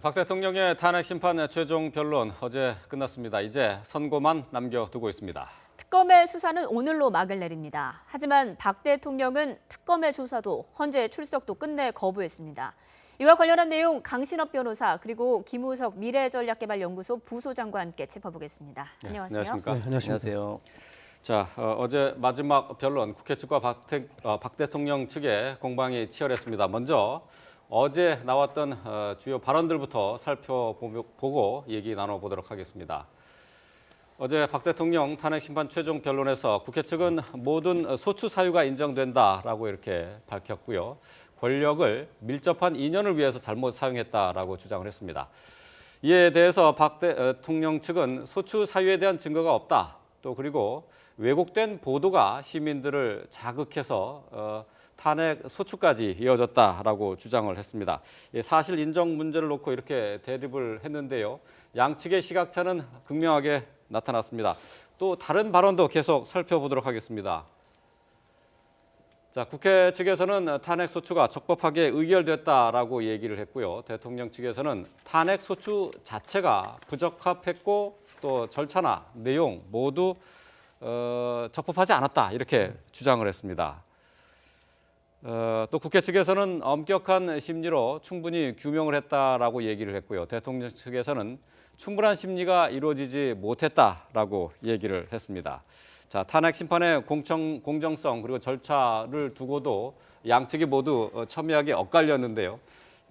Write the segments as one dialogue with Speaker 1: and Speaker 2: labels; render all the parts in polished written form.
Speaker 1: 박 대통령의 탄핵 심판 최종 변론 어제 끝났습니다. 이제 선고만 남겨두고 있습니다.
Speaker 2: 특검의 수사는 오늘로 막을 내립니다. 하지만 박 대통령은 특검의 조사도 헌재 출석도 끝내 거부했습니다. 이와 관련한 내용 강신업 변호사 그리고 김우석 미래전략개발연구소 부소장과 함께 짚어보겠습니다. 안녕하세요.
Speaker 1: 안녕하십니까?
Speaker 3: 네, 안녕하세요.
Speaker 1: 자, 어제 마지막 변론 국회 측과 박 대통령 측의 공방이 치열했습니다. 먼저 어제 나왔던 주요 발언들부터 살펴보고 얘기 나눠보도록 하겠습니다. 어제 박 대통령 탄핵 심판 최종 변론에서 국회 측은 모든 소추 사유가 인정된다라고 이렇게 밝혔고요. 권력을 밀접한 이념을 위해서 잘못 사용했다라고 주장을 했습니다. 이에 대해서 박 대통령 측은 소추 사유에 대한 증거가 없다. 또 그리고 왜곡된 보도가 시민들을 자극해서 탄핵 소추까지 이어졌다라고 주장을 했습니다. 사실 인정 문제를 놓고 이렇게 대립을 했는데요. 양측의 시각차는 극명하게 나타났습니다. 또 다른 발언도 계속 살펴보도록 하겠습니다. 자, 국회 측에서는 탄핵 소추가 적법하게 의결됐다라고 얘기를 했고요. 대통령 측에서는 탄핵 소추 자체가 부적합했고 또 절차나 내용 모두 적법하지 않았다 이렇게 주장을 했습니다. 또 국회 측에서는 엄격한 심리로 충분히 규명을 했다라고 얘기를 했고요. 대통령 측에서는 충분한 심리가 이루어지지 못했다라고 얘기를 했습니다. 자, 탄핵 심판의 공정성 그리고 절차를 두고도 양측이 모두 첨예하게 엇갈렸는데요.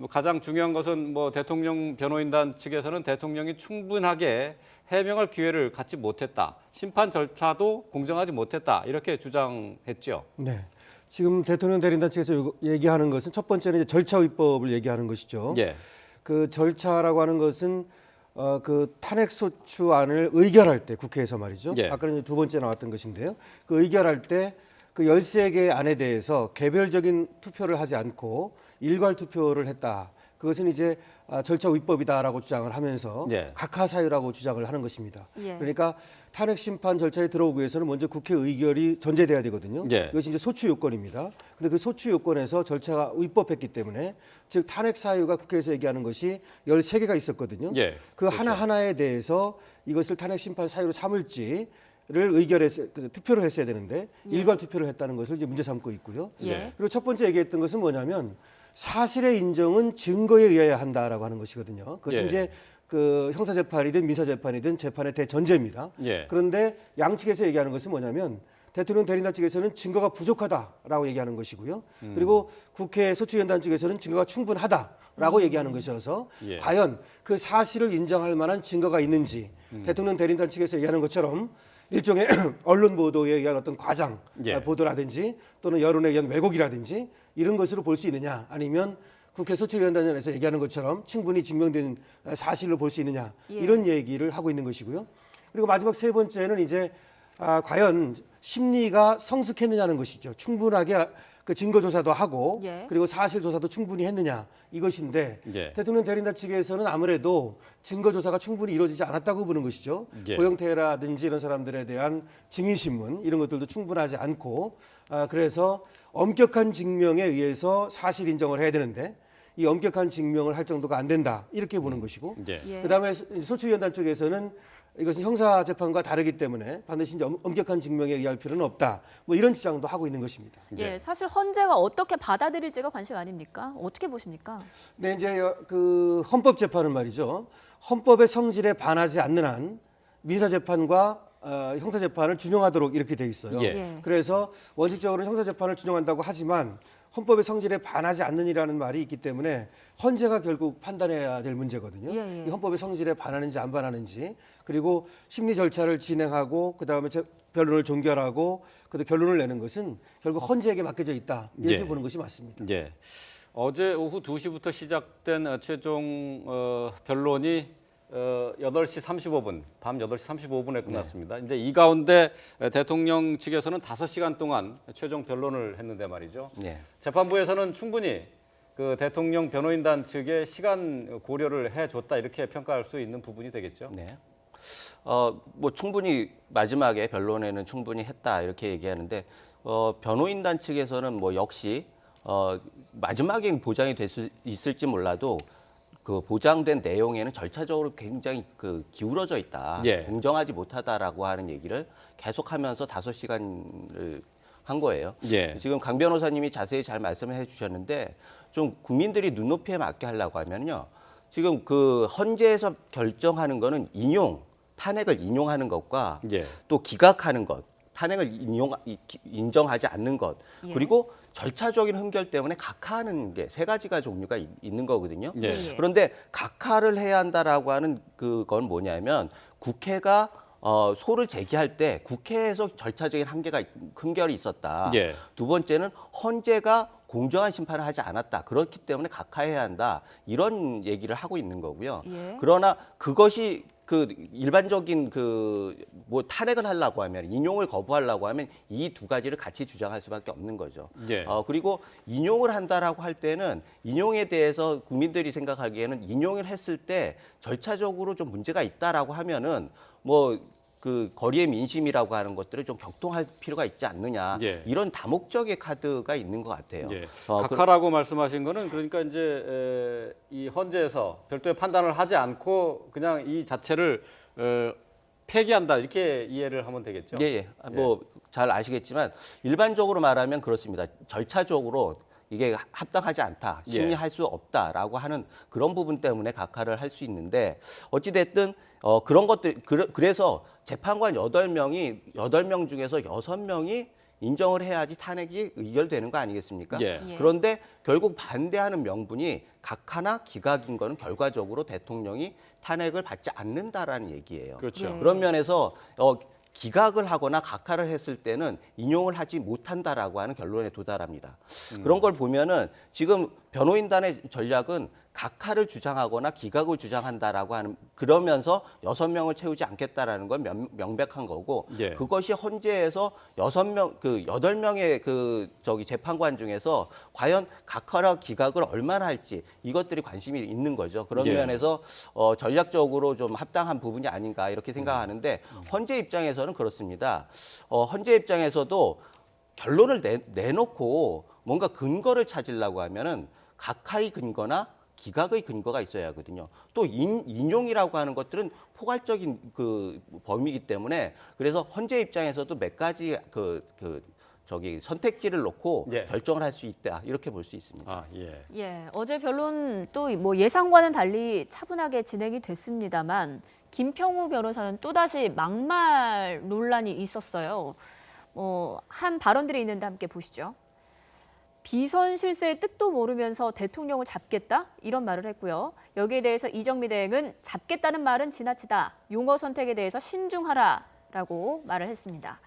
Speaker 1: 가장 중요한 것은 대통령 변호인단 측에서는 대통령이 충분하게 해명할 기회를 갖지 못했다. 심판 절차도 공정하지 못했다. 이렇게 주장했죠.
Speaker 3: 네. 지금 대통령 대리인단 측에서 얘기하는 것은 첫 번째는 이제 절차 위법을 얘기하는 것이죠.
Speaker 1: 예.
Speaker 3: 그 절차라고 하는 것은 그 탄핵 소추안을 의결할 때 국회에서 말이죠.
Speaker 1: 예.
Speaker 3: 아까는 두 번째 나왔던 것인데요. 그 의결할 때 그 13개 안에 대해서 개별적인 투표를 하지 않고 일괄 투표를 했다. 그것은 이제 절차 위법이다라고 주장을 하면서
Speaker 1: 예.
Speaker 3: 각하 사유라고 주장을 하는 것입니다.
Speaker 2: 예.
Speaker 3: 그러니까 탄핵 심판 절차에 들어오기 위해서는 먼저 국회 의결이 전제돼야 되거든요.
Speaker 1: 예.
Speaker 3: 이것이 이제 소추 요건입니다. 근데 그 소추 요건에서 절차가 위법했기 때문에 즉 탄핵 사유가 국회에서 얘기하는 것이 13개가 있었거든요.
Speaker 1: 예.
Speaker 3: 그
Speaker 1: 그렇죠.
Speaker 3: 하나하나에 대해서 이것을 탄핵 심판 사유로 삼을지 를 의결해서 투표를 했어야 되는데 일괄 투표를 했다는 것을 이제 문제 삼고 있고요.
Speaker 2: 예.
Speaker 3: 그리고 첫 번째 얘기했던 것은 뭐냐면 사실의 인정은 증거에 의해야 한다라고 하는 것이거든요. 그것이
Speaker 1: 예.
Speaker 3: 이제 그 형사 재판이든 민사 재판이든 재판의 대전제입니다.
Speaker 1: 예.
Speaker 3: 그런데 양측에서 얘기하는 것은 뭐냐면 대통령 대리인단 측에서는 증거가 부족하다라고 얘기하는 것이고요. 그리고 국회 소추위원단 측에서는 증거가 충분하다라고 얘기하는 것이어서
Speaker 1: 예.
Speaker 3: 과연 그 사실을 인정할 만한 증거가 있는지 대통령 대리인단 측에서 얘기하는 것처럼 일종의 언론 보도에 의한 어떤 과장
Speaker 1: 예.
Speaker 3: 보도라든지 또는 여론에 의한 왜곡이라든지 이런 것으로 볼 수 있느냐 아니면 국회 소추위원단에서 얘기하는 것처럼 충분히 증명된 사실로 볼 수 있느냐
Speaker 2: 예.
Speaker 3: 이런 얘기를 하고 있는 것이고요. 그리고 마지막 세 번째는 이제 과연 심리가 성숙했느냐는 것이죠. 충분하게 그 증거 조사도 하고
Speaker 2: 예.
Speaker 3: 그리고 사실 조사도 충분히 했느냐 이것인데
Speaker 1: 예.
Speaker 3: 대통령 대리인단 측에서는 아무래도 증거 조사가 충분히 이루어지지 않았다고 보는 것이죠.
Speaker 1: 예.
Speaker 3: 고영태라든지 이런 사람들에 대한 증인 신문 이런 것들도 충분하지 않고 그래서 엄격한 증명에 의해서 사실 인정을 해야 되는데 이 엄격한 증명을 할 정도가 안 된다 이렇게 보는 것이고
Speaker 1: 예.
Speaker 2: 예.
Speaker 3: 그다음에 소추위원단 쪽에서는 이것은 형사 재판과 다르기 때문에 반드시 이제 엄격한 증명에 의할 필요는 없다. 뭐 이런 주장도 하고 있는 것입니다.
Speaker 2: 예, 사실 헌재가 어떻게 받아들일지가 관심 아닙니까? 어떻게 보십니까?
Speaker 3: 네, 이제 그 헌법 재판은 말이죠. 헌법의 성질에 반하지 않는 한 민사 재판과 형사 재판을 준용하도록 이렇게 돼 있어요.
Speaker 1: 예.
Speaker 2: 예.
Speaker 3: 그래서 원칙적으로 형사 재판을 준용한다고 하지만 헌법의 성질에 반하지 않는이라는 말이 있기 때문에 헌재가 결국 판단해야 될 문제거든요.
Speaker 2: 예, 예.
Speaker 3: 이 헌법의 성질에 반하는지 안 반하는지 그리고 심리 절차를 진행하고 그다음에 변론을 종결하고 그다음 결론을 내는 것은 결국 헌재에게 맡겨져 있다 이렇게
Speaker 1: 예.
Speaker 3: 보는 것이 맞습니다.
Speaker 1: 예. 어제 오후 2시부터 시작된 최종 변론이 8시 35분, 밤 8시 35분에 끝났습니다. 이제 이 가운데 대통령 측에서는 5시간 동안 최종 변론을 했는데 말이죠.
Speaker 4: 네.
Speaker 1: 재판부에서는 충분히 그 대통령 변호인단 측의 시간 고려를 해줬다 이렇게 평가할 수 있는 부분이 되겠죠.
Speaker 4: 네. 뭐 충분히 마지막에 변론에는 충분히 했다 이렇게 얘기하는데 변호인단 측에서는 뭐 역시 마지막에 보장이 될 수 있을지 몰라도 그 보장된 내용에는 절차적으로 굉장히 그 기울어져 있다,
Speaker 1: 예.
Speaker 4: 공정하지 못하다라고 하는 얘기를 계속하면서 5시간을 한 거예요.
Speaker 1: 예.
Speaker 4: 지금 강 변호사님이 자세히 잘 말씀을 해주셨는데 좀 국민들이 눈높이에 맞게 하려고 하면요, 지금 그 헌재에서 결정하는 거는 탄핵을 인용하는 것과
Speaker 1: 예.
Speaker 4: 또 기각하는 것, 탄핵을 인정하지 않는 것,
Speaker 2: 예.
Speaker 4: 그리고 절차적인 흠결 때문에 각하하는 게 3가지가 종류가 있는 거거든요.
Speaker 1: 예.
Speaker 2: 예.
Speaker 4: 그런데 각하를 해야 한다라고 하는 그건 뭐냐면 국회가 소를 제기할 때 국회에서 절차적인 흠결이 있었다.
Speaker 1: 예.
Speaker 4: 두 번째는 헌재가 공정한 심판을 하지 않았다. 그렇기 때문에 각하해야 한다. 이런 얘기를 하고 있는 거고요.
Speaker 2: 예.
Speaker 4: 그러나 그것이 그 일반적인 그 뭐 탄핵을 하려고 하면, 인용을 거부하려고 하면 이 2가지를 같이 주장할 수밖에 없는 거죠.
Speaker 1: 예.
Speaker 4: 그리고 인용을 한다라고 할 때는 인용에 대해서 국민들이 생각하기에는 인용을 했을 때 절차적으로 좀 문제가 있다라고 하면은 뭐 그 거리의 민심이라고 하는 것들을 좀 격동할 필요가 있지 않느냐,
Speaker 1: 예.
Speaker 4: 이런 다목적의 카드가 있는 것 같아요.
Speaker 1: 예.
Speaker 4: 그-
Speaker 1: 각하라고 말씀하신 거는 그러니까 이제 이 헌재에서 별도의 판단을 하지 않고 그냥 이 자체를 폐기한다 이렇게 이해를 하면 되겠죠.
Speaker 4: 예. 뭐 잘 아시겠지만 일반적으로 말하면 그렇습니다. 절차적으로 이게 합당하지 않다, 심의할 수 없다라고 하는 그런 부분 때문에 각하를 할 수 있는데, 어찌 됐든 그런 것들, 그래서 재판관 8명 중에서 6명이 인정을 해야지 탄핵이 의결되는 거 아니겠습니까?
Speaker 1: 예.
Speaker 2: 예.
Speaker 4: 그런데 결국 반대하는 명분이 각하나 기각인 거는 결과적으로 대통령이 탄핵을 받지 않는다라는 얘기예요.
Speaker 1: 그렇죠.
Speaker 2: 네.
Speaker 4: 그런 면에서 기각을 하거나 각하를 했을 때는 인용을 하지 못한다라고 하는 결론에 도달합니다. 그런 걸 보면은 지금 변호인단의 전략은 각하를 주장하거나 기각을 주장한다라고 하는, 그러면서 6명을 채우지 않겠다라는 건 명백한 거고,
Speaker 1: 예.
Speaker 4: 그것이 헌재에서 8명의 재판관 중에서 과연 각하와 기각을 얼마나 할지, 이것들이 관심이 있는 거죠. 그런
Speaker 1: 예.
Speaker 4: 면에서 전략적으로 좀 합당한 부분이 아닌가 이렇게 생각하는데, 헌재 입장에서는 그렇습니다. 헌재 입장에서도 결론을 내놓고 뭔가 근거를 찾으려고 하면은 각하의 근거나 기각의 근거가 있어야 하거든요. 또 인용이라고 하는 것들은 포괄적인 그 범위이기 때문에, 그래서 헌재 입장에서도 몇 가지 선택지를 놓고
Speaker 1: 예.
Speaker 4: 결정을 할 수 있다, 이렇게 볼 수 있습니다.
Speaker 1: 아, 예.
Speaker 2: 예, 어제 변론 또 뭐 예상과는 달리 차분하게 진행이 됐습니다만 김평우 변호사는 또다시 막말 논란이 있었어요. 한 발언들이 있는데 함께 보시죠. 비선 실세의 뜻도 모르면서 대통령을 잡겠다? 이런 말을 했고요. 여기에 대해서 이정미 대행은 잡겠다는 말은 지나치다. 용어 선택에 대해서 신중하라라고 말을 했습니다.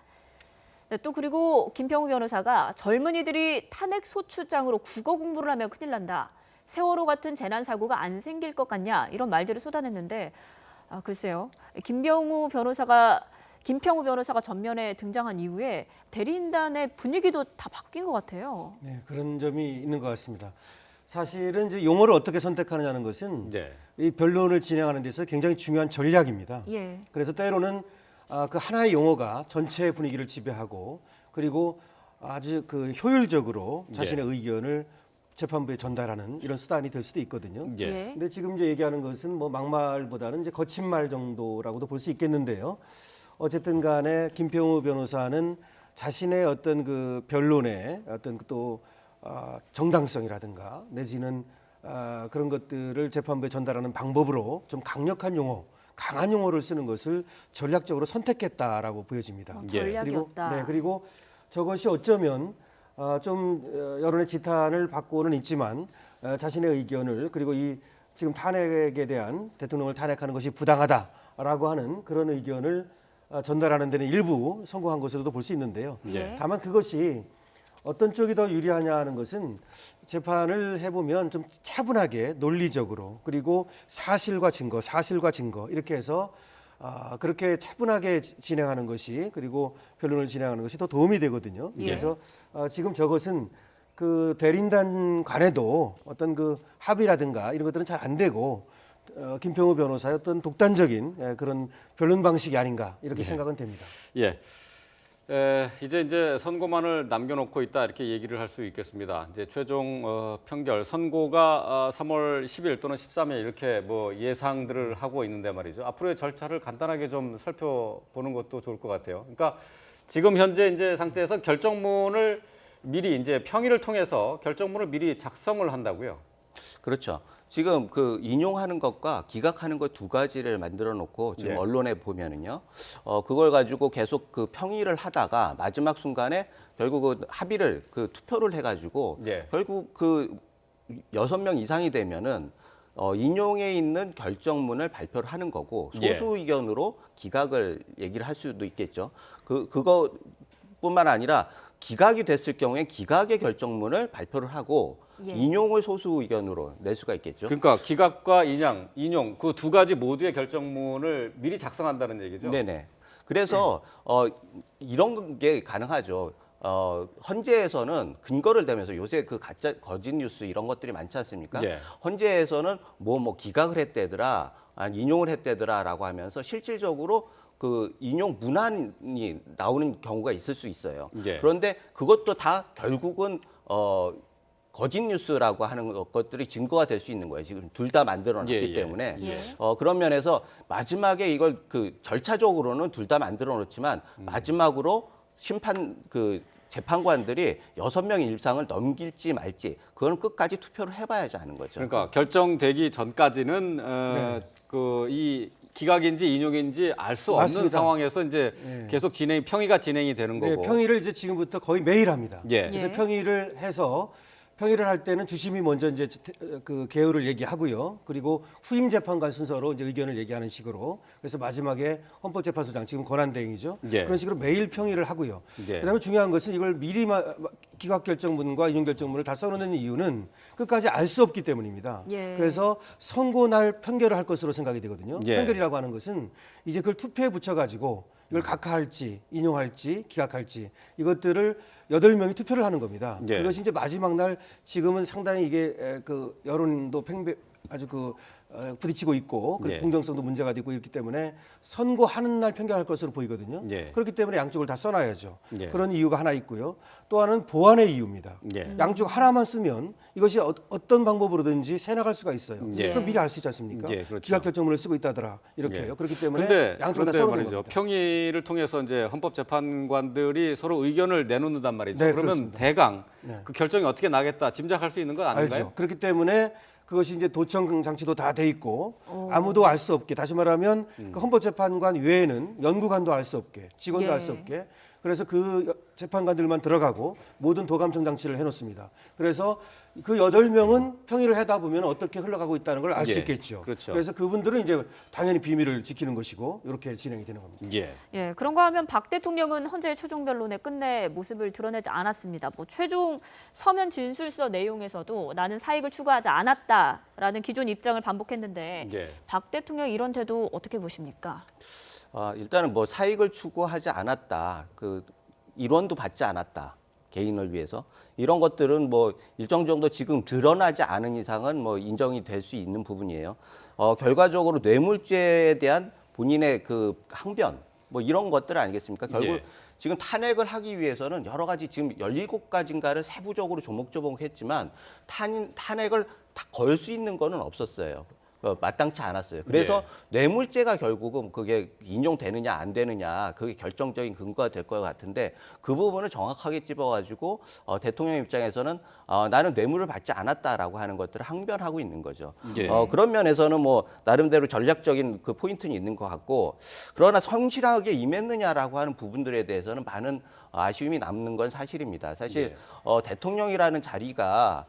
Speaker 2: 네, 또 그리고 김평우 변호사가 젊은이들이 탄핵 소추장으로 국어 공부를 하면 큰일 난다. 세월호 같은 재난 사고가 안 생길 것 같냐? 이런 말들을 쏟아냈는데 글쎄요. 김평우 변호사가 전면에 등장한 이후에 대리인단의 분위기도 다 바뀐 것 같아요.
Speaker 3: 네, 그런 점이 있는 것 같습니다. 사실은 이제 용어를 어떻게 선택하느냐는 것은
Speaker 1: 네.
Speaker 3: 이 변론을 진행하는 데서 굉장히 중요한 전략입니다.
Speaker 2: 예.
Speaker 3: 그래서 때로는 그 하나의 용어가 전체 분위기를 지배하고, 그리고 아주 그 효율적으로 자신의 의견을 재판부에 전달하는 이런 수단이 될 수도 있거든요.
Speaker 1: 예.
Speaker 2: 예.
Speaker 3: 근데 지금 이제 얘기하는 것은 뭐 막말보다는 이제 거친 말 정도라고도 볼 수 있겠는데요. 어쨌든 간에 김평우 변호사는 자신의 어떤 그 변론의 어떤 또 정당성이라든가 내지는 그런 것들을 재판부에 전달하는 방법으로 좀 강력한 용어, 강한 용어를 쓰는 것을 전략적으로 선택했다라고 보여집니다.
Speaker 2: 전략이었다.
Speaker 3: 그리고 저것이 어쩌면 좀 여론의 지탄을 받고는 있지만 자신의 의견을, 그리고 이 지금 탄핵에 대한, 대통령을 탄핵하는 것이 부당하다라고 하는 그런 의견을 전달하는 데는 일부 성공한 것으로도 볼 수 있는데요.
Speaker 1: 예.
Speaker 3: 다만 그것이 어떤 쪽이 더 유리하냐 하는 것은 재판을 해보면 좀 차분하게 논리적으로, 그리고 사실과 증거 이렇게 해서 그렇게 차분하게 진행하는 것이, 그리고 변론을 진행하는 것이 더 도움이 되거든요.
Speaker 2: 예.
Speaker 3: 그래서 지금 저것은 그 대리인단 간에도 어떤 그 합의라든가 이런 것들은 잘 안 되고 김평우 변호사의 어떤 독단적인 그런 변론 방식이 아닌가 이렇게 생각은 됩니다.
Speaker 1: 예. 이제 선고만을 남겨놓고 있다 이렇게 얘기를 할 수 있겠습니다. 이제 최종 판결 선고가 3월 10일 또는 13일 이렇게 뭐 예상들을 하고 있는데 말이죠. 앞으로의 절차를 간단하게 좀 살펴보는 것도 좋을 것 같아요. 그러니까 지금 현재 이제 상태에서 결정문을 미리 이제 평의를 통해서 결정문을 미리 작성을 한다고요.
Speaker 4: 그렇죠. 지금 그 인용하는 것과 기각하는 것 두 가지를 만들어 놓고 지금
Speaker 1: 예.
Speaker 4: 언론에 보면은요, 그걸 가지고 계속 그 평의를 하다가 마지막 순간에 결국은 합의를 그 투표를 해가지고
Speaker 1: 예.
Speaker 4: 결국 그 6명 이상이 되면은 인용에 있는 결정문을 발표를 하는 거고
Speaker 1: 예.
Speaker 4: 소수 의견으로 기각을 얘기를 할 수도 있겠죠. 그거뿐만 아니라 기각이 됐을 경우에 기각의 결정문을 발표를 하고
Speaker 2: 예.
Speaker 4: 인용을 소수 의견으로 낼 수가 있겠죠.
Speaker 1: 그러니까 기각과 인용 그 두 가지 모두의 결정문을 미리 작성한다는 얘기죠.
Speaker 4: 네네. 그래서 이런 게 가능하죠. 헌재에서는 근거를 대면서 요새 그 가짜 거짓 뉴스 이런 것들이 많지 않습니까?
Speaker 1: 예.
Speaker 4: 헌재에서는 뭐 기각을 했대더라, 인용을 했대더라라고 하면서 실질적으로 그 인용 문안이 나오는 경우가 있을 수 있어요.
Speaker 1: 예.
Speaker 4: 그런데 그것도 다 결국은 거짓 뉴스라고 하는 것들이 증거가 될 수 있는 거예요. 지금 둘 다 만들어놨기
Speaker 1: 예, 예.
Speaker 4: 때문에
Speaker 2: 예.
Speaker 4: 그런 면에서 마지막에 이걸 그 절차적으로는 둘 다 만들어놓지만 마지막으로 심판 그 재판관들이 6명 이상을 넘길지 말지 그거는 끝까지 투표를 해봐야지 하는 거죠.
Speaker 1: 그러니까 결정되기 전까지는 그 이 기각인지 인용인지 알 수 없는
Speaker 3: 맞습니다.
Speaker 1: 상황에서 이제
Speaker 3: 네.
Speaker 1: 계속 평의가 진행이 되는
Speaker 3: 네,
Speaker 1: 거고.
Speaker 3: 평의를 이제 지금부터 거의 매일 합니다.
Speaker 1: 예.
Speaker 3: 그래서
Speaker 2: 예.
Speaker 3: 평의를 해서 평의를 할 때는 주심이 먼저 이제 그 개요를 얘기하고요. 그리고 후임 재판관 순서로 이제 의견을 얘기하는 식으로. 그래서 마지막에 헌법재판소장 지금 권한대행이죠.
Speaker 1: 예.
Speaker 3: 그런 식으로 매일 평의를 하고요.
Speaker 1: 예.
Speaker 3: 그다음에 중요한 것은 이걸 미리 기각 결정문과 인용 결정문을 다 써놓는 이유는 끝까지 알 수 없기 때문입니다.
Speaker 2: 예.
Speaker 3: 그래서 선고 날 판결을 할 것으로 생각이 되거든요.
Speaker 1: 예.
Speaker 3: 판결이라고 하는 것은 이제 그걸 투표에 붙여가지고 이걸 각하할지 인용할지 기각할지 이것들을 8명이 투표를 하는 겁니다.
Speaker 1: 예.
Speaker 3: 그것이 이제 마지막 날 지금은 상당히 이게 그 여론도 아주 부딪히고 있고 그
Speaker 1: 예.
Speaker 3: 공정성도 문제가 되고 있기 때문에 선고하는 날 판결할 것으로 보이거든요.
Speaker 1: 예.
Speaker 3: 그렇기 때문에 양쪽을 다 써놔야죠.
Speaker 1: 예.
Speaker 3: 그런 이유가 하나 있고요. 또 하나는 보완의 이유입니다.
Speaker 1: 예.
Speaker 3: 양쪽 하나만 쓰면 이것이 어떤 방법으로든지 새 나갈 수가 있어요.
Speaker 1: 예.
Speaker 3: 그럼 미리 알 수 있지 않습니까?
Speaker 1: 예, 그렇죠.
Speaker 3: 기각 결정문을 쓰고 있다더라 이렇게요.
Speaker 1: 예.
Speaker 3: 그렇기 때문에
Speaker 1: 그런데
Speaker 3: 양쪽 다
Speaker 1: 그런데
Speaker 3: 써놓는
Speaker 1: 말이죠.
Speaker 3: 겁니다.
Speaker 1: 평의를 통해서 이제 헌법재판관들이 서로 의견을 내놓는단 말이죠.
Speaker 3: 네,
Speaker 1: 그러면
Speaker 3: 그렇습니다.
Speaker 1: 대강
Speaker 3: 네.
Speaker 1: 그 결정이 어떻게 나겠다 짐작할 수 있는 건 아닌가요?
Speaker 3: 알죠. 그렇기 때문에 그것이 이제 도청 장치도 다 돼 있고 아무도 알 수 없게 다시 말하면 그 헌법재판관 외에는 연구관도 알 수 없게 직원도
Speaker 2: 예.
Speaker 3: 알 수 없게 그래서 그 재판관들만 들어가고 모든 도감청 장치를 해놓습니다. 그래서 그 8명은 평의를 하다 보면 어떻게 흘러가고 있다는 걸 알 수
Speaker 1: 예,
Speaker 3: 있겠죠.
Speaker 1: 그렇죠.
Speaker 3: 그래서 그분들은 이제 당연히 비밀을 지키는 것이고 이렇게 진행이 되는 겁니다.
Speaker 1: 예.
Speaker 2: 예, 그런가 하면 박 대통령은 헌재의 최종 변론에 끝내 모습을 드러내지 않았습니다. 뭐 최종 서면 진술서 내용에서도 나는 사익을 추구하지 않았다라는 기존 입장을 반복했는데
Speaker 1: 예.
Speaker 2: 박 대통령 이런 태도 어떻게 보십니까?
Speaker 4: 일단은 뭐 사익을 추구하지 않았다, 그 일원도 받지 않았다, 개인을 위해서 이런 것들은 뭐 일정 정도 지금 드러나지 않은 이상은 뭐 인정이 될 수 있는 부분이에요. 결과적으로 뇌물죄에 대한 본인의 그 항변 뭐 이런 것들 아니겠습니까? 결국
Speaker 1: 예.
Speaker 4: 지금 탄핵을 하기 위해서는 여러 가지 지금 17가지인가를 세부적으로 조목조목했지만 탄핵을 다 걸 수 있는 거는 없었어요. 마땅치 않았어요. 그래서 뇌물죄가 결국은 그게 인용되느냐 안 되느냐 그게 결정적인 근거가 될 것 같은데 그 부분을 정확하게 찝어가지고 대통령 입장에서는 나는 뇌물을 받지 않았다라고 하는 것들을 항변하고 있는 거죠.
Speaker 1: 예.
Speaker 4: 그런 면에서는 뭐 나름대로 전략적인 그 포인트는 있는 것 같고 그러나 성실하게 임했느냐라고 하는 부분들에 대해서는 많은 아쉬움이 남는 건 사실입니다. 사실 대통령이라는 자리가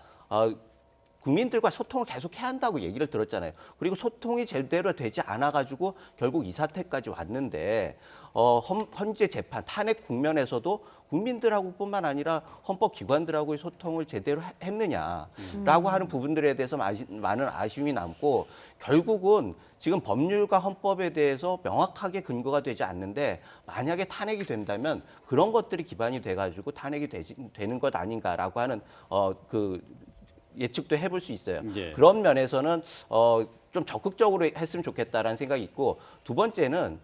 Speaker 4: 국민들과 소통을 계속 해야 한다고 얘기를 들었잖아요. 그리고 소통이 제대로 되지 않아가지고 결국 이 사태까지 왔는데 헌재 재판 탄핵 국면에서도 국민들하고뿐만 아니라 헌법기관들하고의 소통을 제대로 했느냐라고 하는 부분들에 대해서 많은 아쉬움이 남고 결국은 지금 법률과 헌법에 대해서 명확하게 근거가 되지 않는데 만약에 탄핵이 된다면 그런 것들이 기반이 돼가지고 탄핵이 되는 것 아닌가라고 하는 그 예측도 해볼 수 있어요.
Speaker 1: 예.
Speaker 4: 그런 면에서는 좀 적극적으로 했으면 좋겠다라는 생각이 있고 두 번째는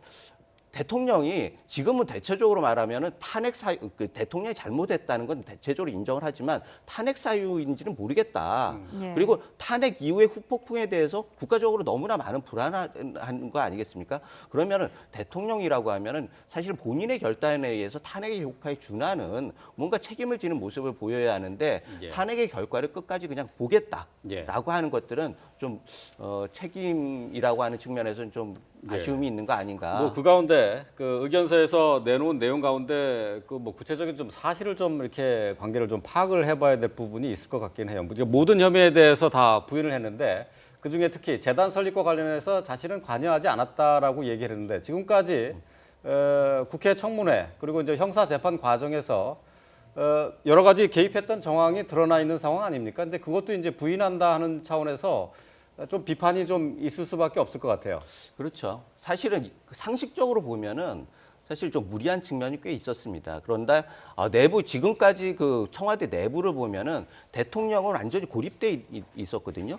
Speaker 4: 대통령이 지금은 대체적으로 말하면은 탄핵 사유, 그 대통령이 잘못했다는 건 대체적으로 인정을 하지만 탄핵 사유인지는 모르겠다.
Speaker 2: 예.
Speaker 4: 그리고 탄핵 이후의 후폭풍에 대해서 국가적으로 너무나 많은 불안한 거 아니겠습니까? 그러면은 대통령이라고 하면은 사실 본인의 결단에 의해서 탄핵의 효과에 준하는 뭔가 책임을 지는 모습을 보여야 하는데
Speaker 1: 예.
Speaker 4: 탄핵의 결과를 끝까지 그냥 보겠다라고
Speaker 1: 예.
Speaker 4: 하는 것들은 좀 책임이라고 하는 측면에서는 좀
Speaker 1: 예.
Speaker 4: 아쉬움이 있는 거 아닌가.
Speaker 1: 뭐 그 가운데 그 의견서에서 내놓은 내용 가운데 그 뭐 구체적인 좀 사실을 좀 이렇게 관계를 좀 파악을 해봐야 될 부분이 있을 것 같긴 해요. 모든 혐의에 대해서 다 부인을 했는데 그 중에 특히 재단 설립과 관련해서 자신은 관여하지 않았다라고 얘기를 했는데 지금까지 국회 청문회 그리고 이제 형사 재판 과정에서 여러 가지 개입했던 정황이 드러나 있는 상황 아닙니까? 근데 그것도 이제 부인한다 하는 차원에서 좀 비판이 좀 있을 수밖에 없을 것 같아요.
Speaker 4: 그렇죠. 사실은 상식적으로 보면은 사실 좀 무리한 측면이 꽤 있었습니다. 그런데 내부 지금까지 그 청와대 내부를 보면은 대통령은 완전히 고립돼 있었거든요.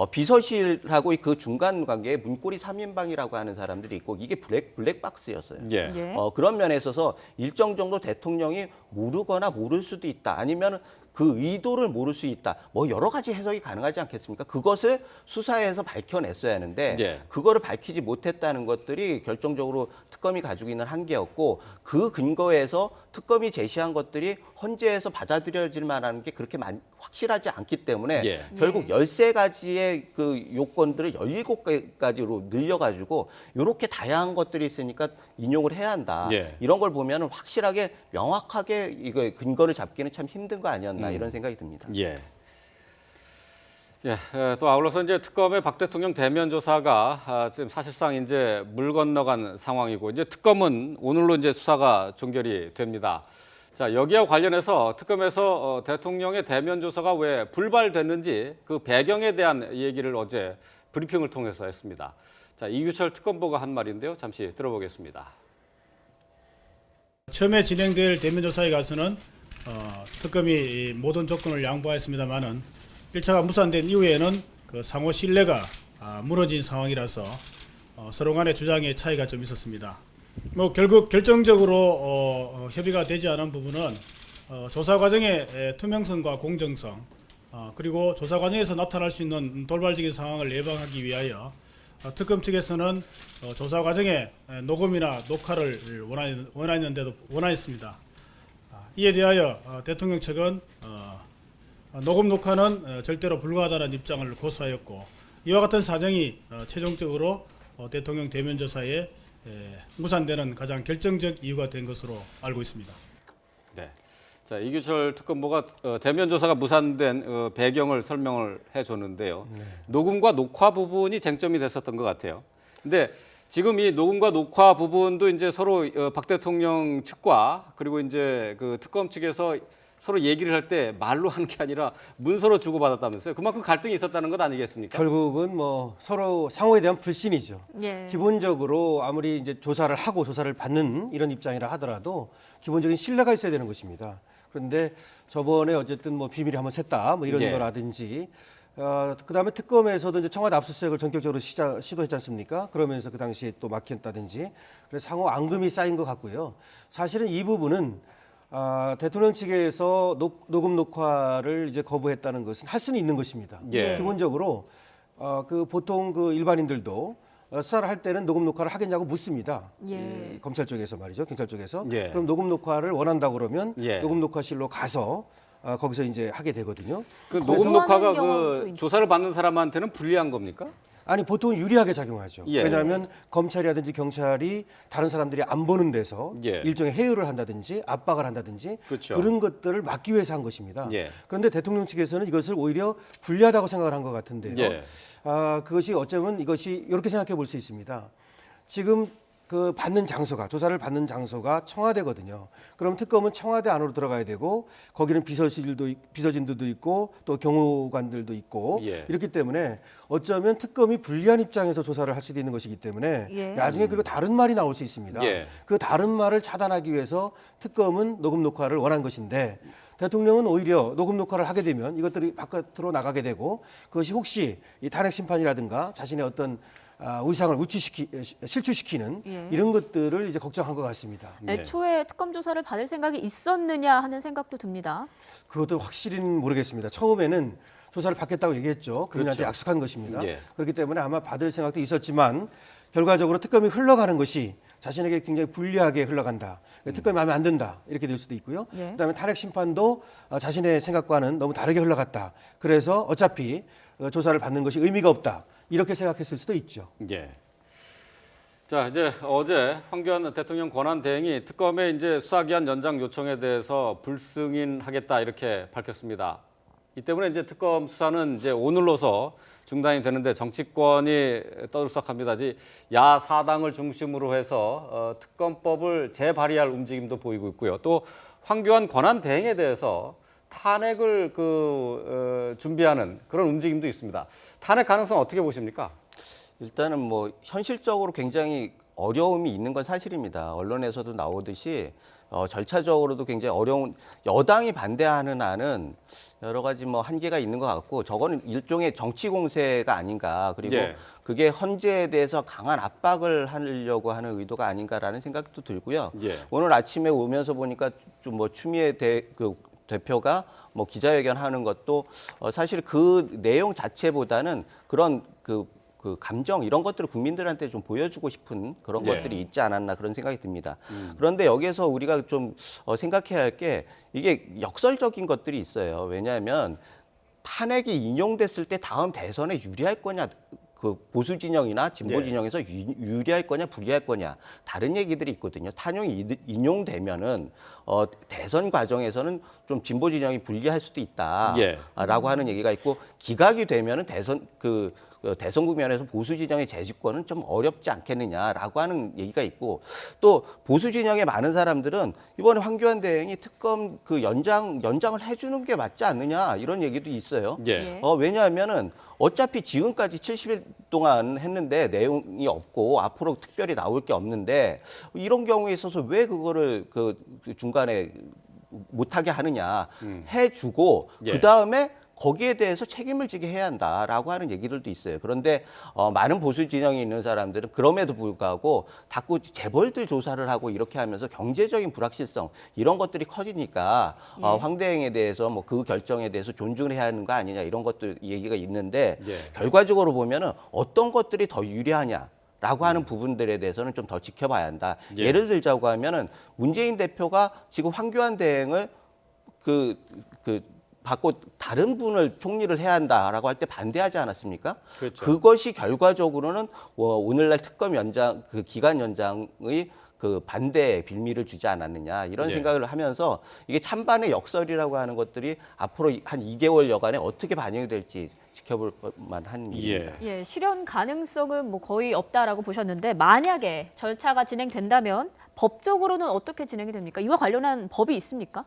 Speaker 4: 비서실하고 그 중간 관계에 문고리 3인방이라고 하는 사람들이 있고 이게 블랙박스였어요.
Speaker 1: 예.
Speaker 2: 예.
Speaker 4: 그런 면에 있어서 일정 정도 대통령이 모르거나 모를 수도 있다. 아니면 그 의도를 모를 수 있다. 뭐 여러 가지 해석이 가능하지 않겠습니까? 그것을 수사해서 밝혀냈어야 하는데
Speaker 1: 예.
Speaker 4: 그거를 밝히지 못했다는 것들이 결정적으로 특검이 가지고 있는 한계였고 그 근거에서 특검이 제시한 것들이 헌재에서 받아들여질 만한 게 그렇게 확실하지 않기 때문에
Speaker 1: 예.
Speaker 4: 결국 13가지의 그 요건들을 17가지로 늘려가지고 이렇게 다양한 것들이 있으니까 인용을 해야 한다.
Speaker 1: 예.
Speaker 4: 이런 걸 보면 확실하게 명확하게 이거 근거를 잡기는 참 힘든 거 아니었나 이런 생각이 듭니다.
Speaker 1: 예. 예, 또 아울러서 이제 특검의 박 대통령 대면 조사가 지금 사실상 이제 물 건너간 상황이고 이제 특검은 오늘로 이제 수사가 종결이 됩니다. 자, 여기와 관련해서 특검에서 대통령의 대면 조사가 왜 불발됐는지 그 배경에 대한 얘기를 어제 브리핑을 통해서 했습니다. 자, 이규철 특검보가 한 말인데요. 잠시 들어보겠습니다.
Speaker 5: 처음에 진행될 대면 조사에 가서는 특검이 모든 조건을 양보했습니다만은 1차가 무산된 이후에는 그 상호 신뢰가 무너진 상황이라서 서로 간의 주장의 차이가 좀 있었습니다. 뭐 결국 결정적으로 협의가 되지 않은 부분은 조사 과정의 투명성과 공정성 그리고 조사 과정에서 나타날 수 있는 돌발적인 상황을 예방하기 위하여 특검 측에서는 조사 과정에 녹음이나 녹화를 원하였습니다. 이에 대하여 대통령 측은 녹음 녹화는 절대로 불가하다는 입장을 고수하였고 이와 같은 사정이 최종적으로 대통령 대면 조사에 무산되는 가장 결정적 이유가 된 것으로 알고 있습니다.
Speaker 1: 네. 자, 이규철 특검보가 대면 조사가 무산된 배경을 설명을 해줬는데요.
Speaker 3: 네.
Speaker 1: 녹음과 녹화 부분이 쟁점이 됐었던 것 같아요. 근데 지금 이 녹음과 녹화 부분도 이제 서로 박 대통령 측과 그리고 이제 그 특검 측에서 서로 얘기를 할 때 말로 하는 게 아니라 문서로 주고받았다면서요. 그만큼 갈등이 있었다는 것 아니겠습니까?
Speaker 3: 결국은 뭐 서로 상호에 대한 불신이죠.
Speaker 2: 예.
Speaker 3: 기본적으로 아무리 이제 조사를 하고 조사를 받는 이런 입장이라 하더라도 기본적인 신뢰가 있어야 되는 것입니다. 그런데 저번에 어쨌든 뭐 비밀이 한번 샜다 뭐 이런
Speaker 1: 예.
Speaker 3: 거라든지 그다음에 특검에서도 이제 청와대 압수수색을 전격적으로 시도했지 않습니까? 그러면서 그 당시에 또 막혔다든지 그래서 상호 앙금이 쌓인 것 같고요. 사실은 이 부분은 대통령 측에서 녹음 녹화를 이제 거부했다는 것은 할 수는 있는 것입니다.
Speaker 1: 예.
Speaker 3: 기본적으로 그 보통 그 일반인들도 수사를 할 때는 녹음 녹화를 하겠냐고 묻습니다.
Speaker 2: 예.
Speaker 3: 이 검찰 쪽에서 말이죠, 경찰 쪽에서.
Speaker 1: 예.
Speaker 3: 그럼 녹음 녹화를 원한다고 그러면
Speaker 1: 예.
Speaker 3: 녹음 녹화실로 가서 거기서 이제 하게 되거든요.
Speaker 1: 그
Speaker 2: 거부하는
Speaker 1: 녹음 녹화가
Speaker 2: 경우도
Speaker 1: 그
Speaker 2: 있죠.
Speaker 1: 조사를 받는 사람한테는 불리한 겁니까?
Speaker 3: 아니 보통 유리하게 작용하죠.
Speaker 1: 예.
Speaker 3: 왜냐하면 검찰이라든지 경찰이 다른 사람들이 안 보는 데서
Speaker 1: 예.
Speaker 3: 일종의 해유를 한다든지 압박을 한다든지
Speaker 1: 그렇죠.
Speaker 3: 그런 것들을 막기 위해서 한 것입니다.
Speaker 1: 예.
Speaker 3: 그런데 대통령 측에서는 이것을 오히려 불리하다고 생각을 한 것 같은데요.
Speaker 1: 예.
Speaker 3: 그것이 어쩌면 이것이 이렇게 생각해 볼 수 있습니다. 지금 그 받는 장소가 조사를 받는 장소가 청와대거든요. 그럼 특검은 청와대 안으로 들어가야 되고 거기는 비서진들도 있고 또 경호관들도 있고
Speaker 1: 예.
Speaker 3: 이렇기 때문에 어쩌면 특검이 불리한 입장에서 조사를 할 수도 있는 것이기 때문에
Speaker 2: 예.
Speaker 3: 나중에 그리고 다른 말이 나올 수 있습니다.
Speaker 1: 예.
Speaker 3: 그 다른 말을 차단하기 위해서 특검은 녹음 녹화를 원한 것인데 대통령은 오히려 녹음 녹화를 하게 되면 이것들이 바깥으로 나가게 되고 그것이 혹시 이 탄핵 심판이라든가 자신의 어떤 의상을 실추시키는
Speaker 2: 예.
Speaker 3: 이런 것들을 이제 걱정한 것 같습니다.
Speaker 2: 애초에 특검 조사를 받을 생각이 있었느냐 하는 생각도 듭니다.
Speaker 3: 그것도 확실히는 모르겠습니다. 처음에는 조사를 받겠다고 얘기했죠. 국민한테
Speaker 1: 그렇죠.
Speaker 3: 약속한 것입니다.
Speaker 1: 예.
Speaker 3: 그렇기 때문에 아마 받을 생각도 있었지만 결과적으로 특검이 흘러가는 것이 자신에게 굉장히 불리하게 흘러간다. 특검이 마음에 안 든다. 이렇게 될 수도 있고요.
Speaker 2: 예.
Speaker 3: 그다음에 탄핵 심판도 자신의 생각과는 너무 다르게 흘러갔다. 그래서 어차피 조사를 받는 것이 의미가 없다. 이렇게 생각했을 수도 있죠.
Speaker 1: 예. 자, 이제 어제 황교안 대통령 권한 대행이 특검의 이제 수사기한 연장 요청에 대해서 불승인하겠다 이렇게 밝혔습니다. 이 때문에 이제 특검 수사는 이제 오늘로서 중단이 되는데 정치권이 떠들썩합니다. 야 사당을 중심으로 해서 특검법을 재발의할 움직임도 보이고 있고요. 또 황교안 권한 대행에 대해서 탄핵을 준비하는 그런 움직임도 있습니다. 탄핵 가능성 어떻게 보십니까?
Speaker 4: 일단은 뭐 현실적으로 굉장히 어려움이 있는 건 사실입니다. 언론에서도 나오듯이 절차적으로도 굉장히 어려운, 여당이 반대하는 안은 여러 가지 뭐 한계가 있는 것 같고, 저거는 일종의 정치 공세가 아닌가, 그리고
Speaker 1: 예.
Speaker 4: 그게 헌재에 대해서 강한 압박을 하려고 하는 의도가 아닌가라는 생각도 들고요.
Speaker 1: 예.
Speaker 4: 오늘 아침에 오면서 보니까 좀 뭐 추미애 대표가 뭐 기자회견 하는 것도 사실 그 내용 자체보다는 그런 그 감정 이런 것들을 국민들한테 좀 보여주고 싶은 그런
Speaker 1: 예.
Speaker 4: 것들이 있지 않았나 그런 생각이 듭니다. 그런데 여기서 우리가 좀 생각해야 할 게 이게 역설적인 것들이 있어요. 왜냐하면 탄핵이 인용됐을 때 다음 대선에 유리할 거냐, 그 보수 진영이나 진보
Speaker 1: 예.
Speaker 4: 진영에서 유리할 거냐 불리할 거냐 다른 얘기들이 있거든요. 탄핵이 인용되면은 대선 과정에서는 좀 진보 진영이 불리할 수도 있다라고
Speaker 1: 예.
Speaker 4: 하는 얘기가 있고, 기각이 되면은 대선 국면에서 보수 진영의 재집권은 좀 어렵지 않겠느냐라고 하는 얘기가 있고, 또 보수 진영의 많은 사람들은 이번에 황교안 대행이 특검 연장을 해주는 게 맞지 않느냐 이런 얘기도 있어요.
Speaker 1: 예.
Speaker 4: 왜냐하면은 어차피 지금까지 70일 동안 했는데 내용이 없고 앞으로 특별히 나올 게 없는데 이런 경우에 있어서 왜 그거를 중간에 못하게 하느냐 해주고
Speaker 1: 예.
Speaker 4: 그 다음에 거기에 대해서 책임을 지게 해야 한다라고 하는 얘기들도 있어요. 그런데 많은 보수 진영이 있는 사람들은 그럼에도 불구하고 자꾸 재벌들 조사를 하고 이렇게 하면서 경제적인 불확실성 이런 것들이 커지니까 황 대행에 대해서 뭐 그 결정에 대해서 존중을 해야 하는 거 아니냐 이런 것들 얘기가 있는데
Speaker 1: 예.
Speaker 4: 결과적으로 보면은 어떤 것들이 더 유리하냐. 라고 하는 부분들에 대해서는 좀 더 지켜봐야 한다.
Speaker 1: 예.
Speaker 4: 예를 들자고 하면은 문재인 대표가 지금 황교안 대행을 받고 다른 분을 총리를 해야 한다라고 할 때 반대하지 않았습니까?
Speaker 1: 그렇죠.
Speaker 4: 그것이 결과적으로는 오늘날 특검 연장 기간 연장의 반대의 빌미를 주지 않았느냐 이런
Speaker 1: 예.
Speaker 4: 생각을 하면서 이게 찬반의 역설이라고 하는 것들이 앞으로 한 2개월여간에 어떻게 반영이 될지 지켜볼 만한 일입니다.
Speaker 2: 예, 실현 가능성은 뭐 거의 없다라고 보셨는데 만약에 절차가 진행된다면 법적으로는 어떻게 진행이 됩니까? 이와 관련한 법이 있습니까?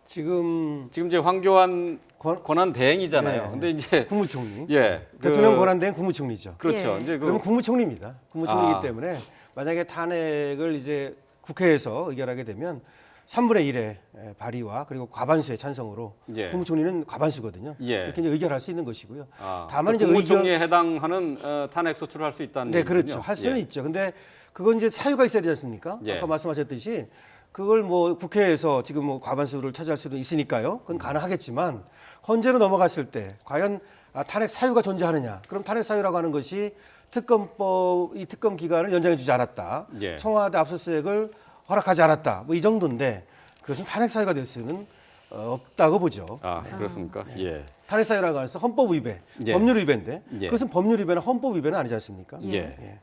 Speaker 3: 지금
Speaker 1: 지금 이제 황교안 권한 대행이잖아요.
Speaker 3: 네.
Speaker 1: 근데 이제
Speaker 3: 국무총리,
Speaker 1: 예.
Speaker 3: 대통령 권한 대행 국무총리죠.
Speaker 1: 그렇죠.
Speaker 2: 예.
Speaker 1: 이제
Speaker 3: 그러면 국무총리입니다. 국무총리이기
Speaker 1: 아.
Speaker 3: 때문에 만약에 탄핵을 이제 국회에서 의결하게 되면 3분의 1의 발의와 그리고 과반수의 찬성으로
Speaker 1: 예.
Speaker 3: 국무총리는 과반수거든요.
Speaker 1: 예.
Speaker 3: 이렇게 이제 의결할 수 있는 것이고요.
Speaker 1: 다만 이제 국무총리에 해당하는 탄핵 소추를 할 수 있다는
Speaker 3: 네,
Speaker 1: 얘기군요.
Speaker 3: 그렇죠. 할 수는
Speaker 1: 예.
Speaker 3: 있죠. 근데 그건 이제 사유가 있어야 되지 않습니까?
Speaker 1: 예.
Speaker 3: 아까 말씀하셨듯이 그걸 뭐 국회에서 지금 뭐 과반수를 차지할 수도 있으니까요. 그건 가능하겠지만 헌재로 넘어갔을 때 과연 탄핵 사유가 존재하느냐? 그럼 탄핵 사유라고 하는 것이 이 특검 기간을 연장해 주지 않았다.
Speaker 1: 예.
Speaker 3: 청와대 압수수색을 허락하지 않았다. 뭐 이 정도인데 그것은 탄핵 사유가 될 수는 없다고 보죠.
Speaker 1: 그렇습니까? 예.
Speaker 3: 탄핵 사유라고 해서 헌법 위배,
Speaker 1: 예.
Speaker 3: 법률 위배인데
Speaker 1: 예.
Speaker 3: 그것은 법률 위배나 헌법 위배는 아니지 않습니까?
Speaker 1: 예.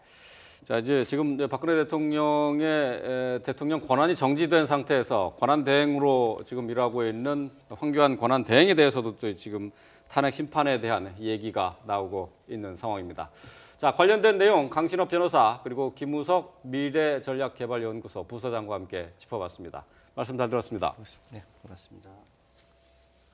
Speaker 1: 자, 이제 지금 박근혜 대통령의 대통령 권한이 정지된 상태에서 권한 대행으로 지금 일하고 있는 황교안 권한 대행에 대해서도 또 지금 탄핵 심판에 대한 얘기가 나오고 있는 상황입니다. 자, 관련된 내용 강신업 변호사 그리고 김우석 미래전략개발연구소 부소장과 함께 짚어봤습니다. 말씀 잘 들었습니다.
Speaker 3: 네, 고맙습니다.